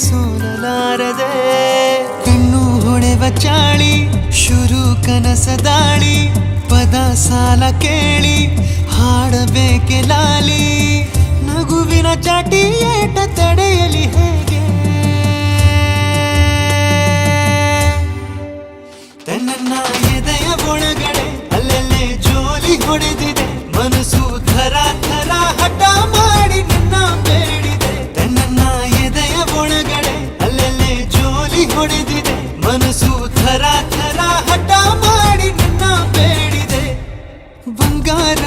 ಸೋಲಲಾರದೆ ಕಣ್ಣು ಹೊಡೆವ ಚಾಳಿ ಶುರು ಕನಸದಾಳಿ ಪದ ಸಾಲ ಕೇಳಿ ಹಾಡಬೇಕೆ ಲಾಲಿ ನಗುವಿನ ಚಾಟಿ ಏಟ ತಡೆಯಲಿ ಹೇಗೆ ತನ್ನ ಎದೆಯ ಒಳಗಡೆ ಅಲ್ಲೆಲ್ಲೇ ಜೋಲಿ ಹೊಡೆದಿದೆ ಮನಸ್ಸು ಥರ ಥರ ಹಠ ಮಾಡಿ ನಿನ್ನ ಬೇಡಿದೆ ತನ್ನ ಎದೆಯ ಒಳಗಡೆ ಅಲ್ಲೆಲ್ಲೇ ಜೋಲಿ ಹೊಡೆದಿದೆ ಮನಸ್ಸು ಥರ ಥರ ಹಠ ಮಾಡಿ ನಿನ್ನ ಬೇಡಿದೆ ಬಂಗಾರ